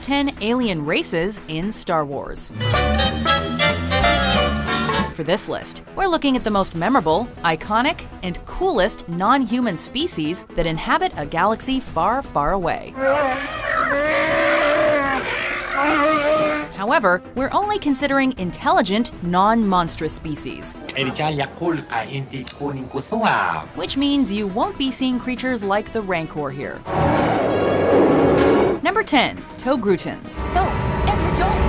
10 alien races in Star Wars. For this list, we're looking at the most memorable, iconic, and coolest non-human species that inhabit a galaxy far, far away. However, we're only considering intelligent, non-monstrous species, which means you won't be seeing creatures like the Rancor here. Number 10. Togruitans. No, Ezra, don't!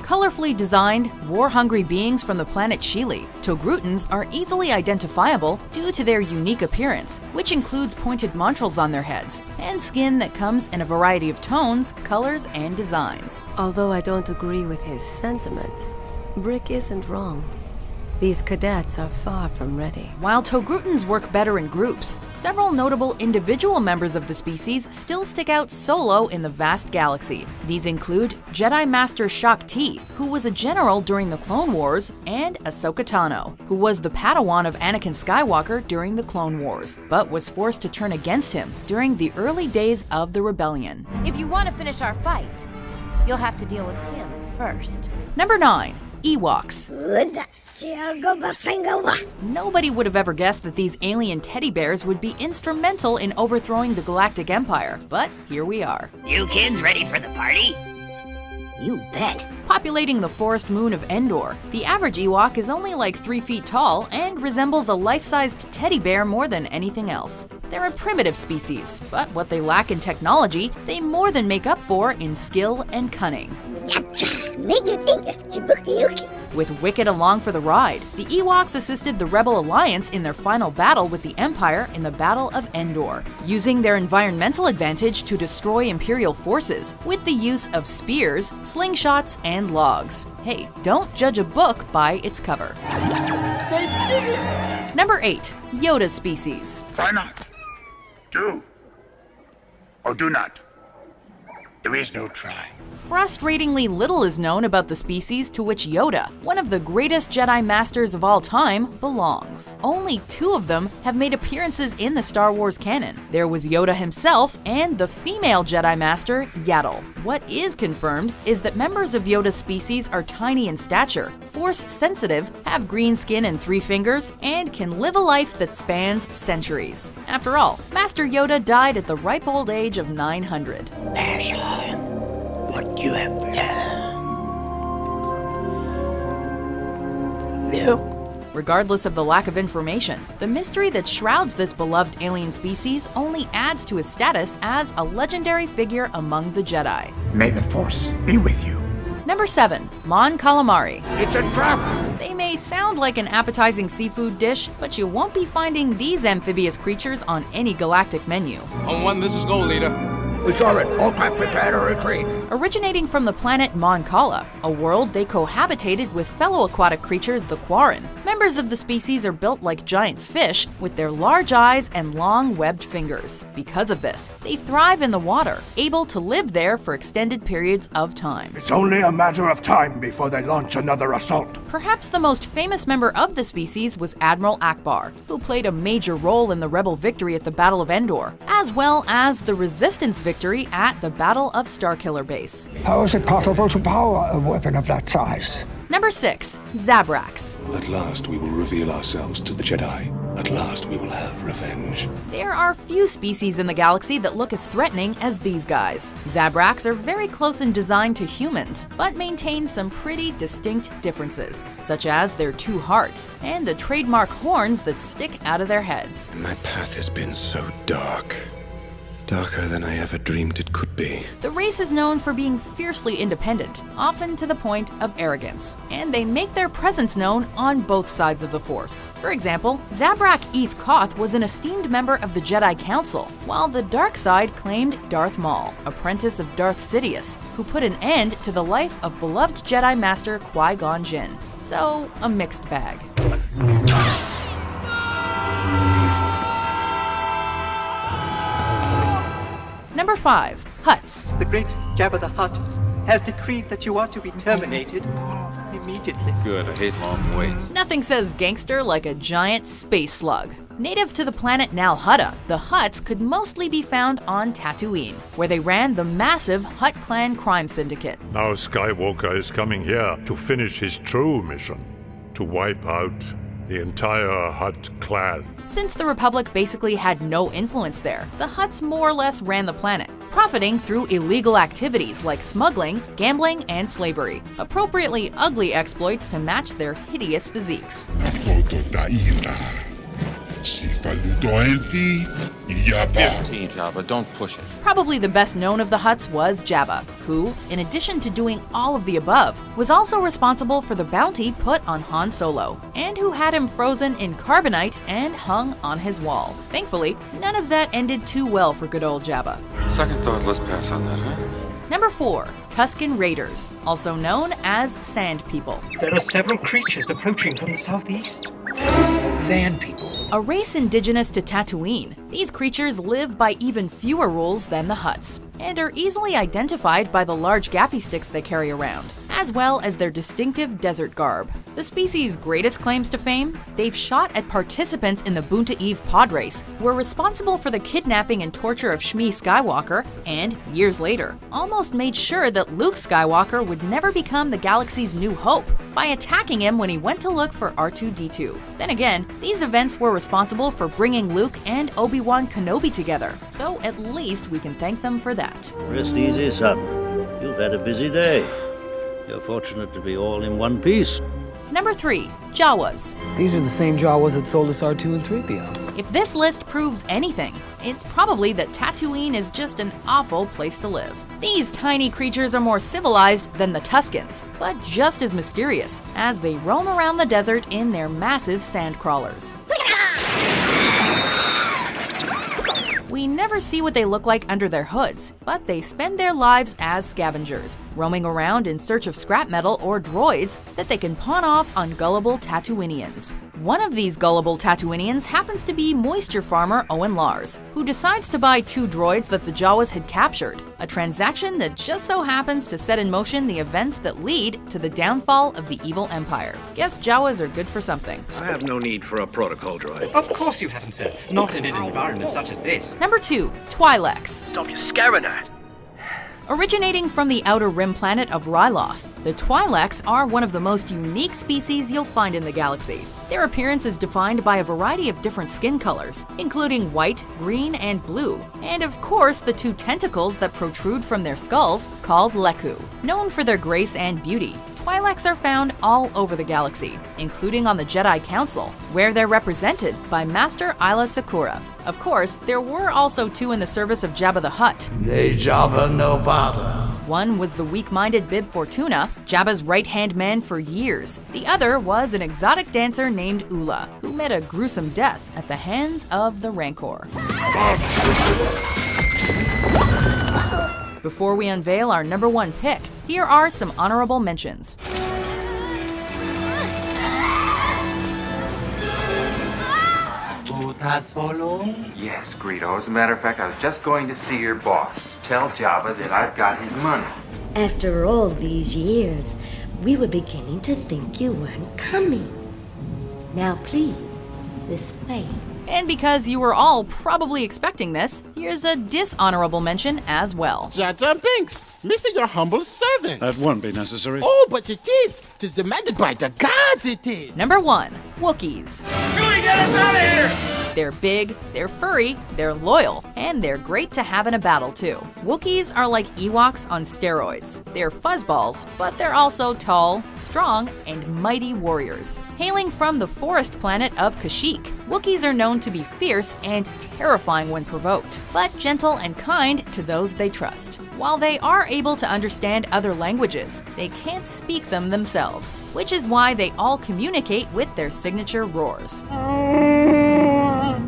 Colorfully designed, war-hungry beings from the planet Sheely, Togruitans are easily identifiable due to their unique appearance, which includes pointed montrals on their heads, and skin that comes in a variety of tones, colors, and designs. Although I don't agree with his sentiment, Brick isn't wrong. These cadets are far from ready. While Togruitans work better in groups, several notable individual members of the species still stick out solo in the vast galaxy. These include Jedi Master Shaak Ti, who was a general during the Clone Wars, and Ahsoka Tano, who was the Padawan of Anakin Skywalker during the Clone Wars, but was forced to turn against him during the early days of the Rebellion. If you want to finish our fight, you'll have to deal with him first. Number 9. Ewoks. Nobody would have ever guessed that these alien teddy bears would be instrumental in overthrowing the Galactic Empire, but here we are. You kids ready for the party? You bet. Populating the forest moon of Endor, the average Ewok is only like 3 feet tall and resembles a life-sized teddy bear more than anything else. They're a primitive species, but what they lack in technology, they more than make up for in skill and cunning. With Wicket along for the ride, the Ewoks assisted the Rebel Alliance in their final battle with the Empire in the Battle of Endor, using their environmental advantage to destroy Imperial forces with the use of spears, slingshots, and logs. Hey, don't judge a book by its cover. Number 8. Yoda species. Try not. Do. Or do not. There is no try. Frustratingly little is known about the species to which Yoda, one of the greatest Jedi Masters of all time, belongs. Only 2 of them have made appearances in the Star Wars canon. There was Yoda himself and the female Jedi Master, Yaddle. What is confirmed is that members of Yoda's species are tiny in stature, force-sensitive, have green skin and 3 fingers, and can live a life that spans centuries. After all, Master Yoda died at the ripe old age of 900. Pass on what you have learned. No. Regardless of the lack of information, the mystery that shrouds this beloved alien species only adds to his status as a legendary figure among the Jedi. May the Force be with you. Number 7. Mon Calamari. It's a trap! They may sound like an appetizing seafood dish, but you won't be finding these amphibious creatures on any galactic menu. On 1, this is Gold Leader. It's all right. All craft prepare to retreat. Originating from the planet Mon Cala, a world they cohabitated with fellow aquatic creatures, the Quarren. Members of the species are built like giant fish with their large eyes and long webbed fingers. Because of this, they thrive in the water, able to live there for extended periods of time. It's only a matter of time before they launch another assault. Perhaps the most famous member of the species was Admiral Akbar, who played a major role in the Rebel victory at the Battle of Endor, as well as the Resistance victory at the Battle of Starkiller Base. How is it possible to power a weapon of that size? Number 6. Zabraks. At last we will reveal ourselves to the Jedi. At last we will have revenge. There are few species in the galaxy that look as threatening as these guys. Zabraks are very close in design to humans, but maintain some pretty distinct differences, such as their 2 hearts and the trademark horns that stick out of their heads. My path has been so dark. Darker than I ever dreamed it could be. The race is known for being fiercely independent, often to the point of arrogance, and they make their presence known on both sides of the Force. For example, Zabrak Eth Koth was an esteemed member of the Jedi Council, while the dark side claimed Darth Maul, apprentice of Darth Sidious, who put an end to the life of beloved Jedi Master Qui-Gon Jinn. So, a mixed bag. Number 5. Hutts. The great Jabba the Hutt has decreed that you are to be terminated immediately. Good, I hate long waits. Nothing says gangster like a giant space slug. Native to the planet Nalhutta, the Hutts could mostly be found on Tatooine, where they ran the massive Hutt clan crime syndicate. Now Skywalker is coming here to finish his true mission, to wipe out the entire Hutt clan. Since the Republic basically had no influence there, the Hutts more or less ran the planet, profiting through illegal activities like smuggling, gambling, and slavery, appropriately ugly exploits to match their hideous physiques. 15, Jabba, don't push it. Probably the best known of the Hutts was Jabba, who, in addition to doing all of the above, was also responsible for the bounty put on Han Solo, and who had him frozen in carbonite and hung on his wall. Thankfully, none of that ended too well for good old Jabba. Second thought, let's pass on that, huh? Number 4. Tusken Raiders, also known as Sand People. There are several creatures approaching from the southeast. Sand people. A race indigenous to Tatooine, these creatures live by even fewer rules than the Hutts, and are easily identified by the large gaffy sticks they carry around, as well as their distinctive desert garb. The species' greatest claims to fame? They've shot at participants in the Boonta Eve pod race, were responsible for the kidnapping and torture of Shmi Skywalker, and, years later, almost made sure that Luke Skywalker would never become the galaxy's new hope by attacking him when he went to look for R2-D2. Then again, these events were responsible for bringing Luke and Obi-Wan Kenobi together, so at least we can thank them for that. Rest easy, son. You've had a busy day. You're fortunate to be all in one piece. Number 3. Jawas. These are the same Jawas that sold us R2 and 3PO. If this list proves anything, it's probably that Tatooine is just an awful place to live. These tiny creatures are more civilized than the Tuskens, but just as mysterious, as they roam around the desert in their massive sand crawlers. We never see what they look like under their hoods, but they spend their lives as scavengers, roaming around in search of scrap metal or droids that they can pawn off on gullible Tatooinians. One of these gullible Tatooinians happens to be moisture farmer Owen Lars, who decides to buy 2 droids that the Jawas had captured, a transaction that just so happens to set in motion the events that lead to the downfall of the evil empire. Guess Jawas are good for something. I have no need for a protocol droid. Of course you haven't, sir. Not in an environment such as this. Number 2. Twi'leks. Stop you scaring her. Originating from the outer rim planet of Ryloth, the Twi'leks are one of the most unique species you'll find in the galaxy. Their appearance is defined by a variety of different skin colors, including white, green, and blue, and of course the 2 tentacles that protrude from their skulls, called Leku. Known for their grace and beauty, Twi'leks are found all over the galaxy, including on the Jedi Council, where they're represented by Master Ila Sakura. Of course, there were also 2 in the service of Jabba the Hutt. They Jabba no bother. One was the weak-minded Bib Fortuna, Jabba's right-hand man for years. The other was an exotic dancer named Ula, who met a gruesome death at the hands of the Rancor. Before we unveil our number 1 pick, here are some honorable mentions. Yes, Greedo. As a matter of fact, I was just going to see your boss. Tell Jabba that I've got his money. After all these years, we were beginning to think you weren't coming. Now please, this way. And because you were all probably expecting this, here's a dishonorable mention as well. Jar Jar Binks, Mr. Your humble servant. That won't be necessary. Oh, but it is. 'Tis demanded by the gods, it is. Number 1. Wookiees. Chewie, get us out of here! They're big, they're furry, they're loyal, and they're great to have in a battle too. Wookiees are like Ewoks on steroids. They're fuzzballs, but they're also tall, strong, and mighty warriors. Hailing from the forest planet of Kashyyyk, Wookiees are known to be fierce and terrifying when provoked, but gentle and kind to those they trust. While they are able to understand other languages, they can't speak them themselves, which is why they all communicate with their signature roars.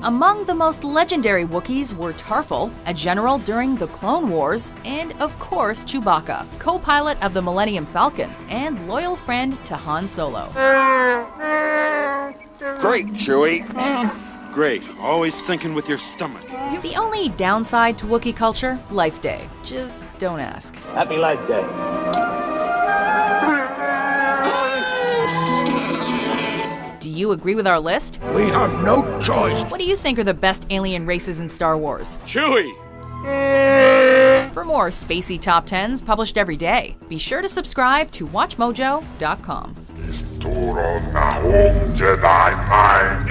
Among the most legendary Wookiees were Tarful, a general during the Clone Wars, and of course Chewbacca, co-pilot of the Millennium Falcon and loyal friend to Han Solo. Great, Chewie. Great. Always thinking with your stomach. The only downside to Wookiee culture? Life Day. Just don't ask. Happy Life Day. Do you you agree with our list? We have no choice. What do you think are the best alien races in Star Wars? Chewie! For more spacey top 10s published every day, be sure to subscribe to WatchMojo.com. Jedi mind.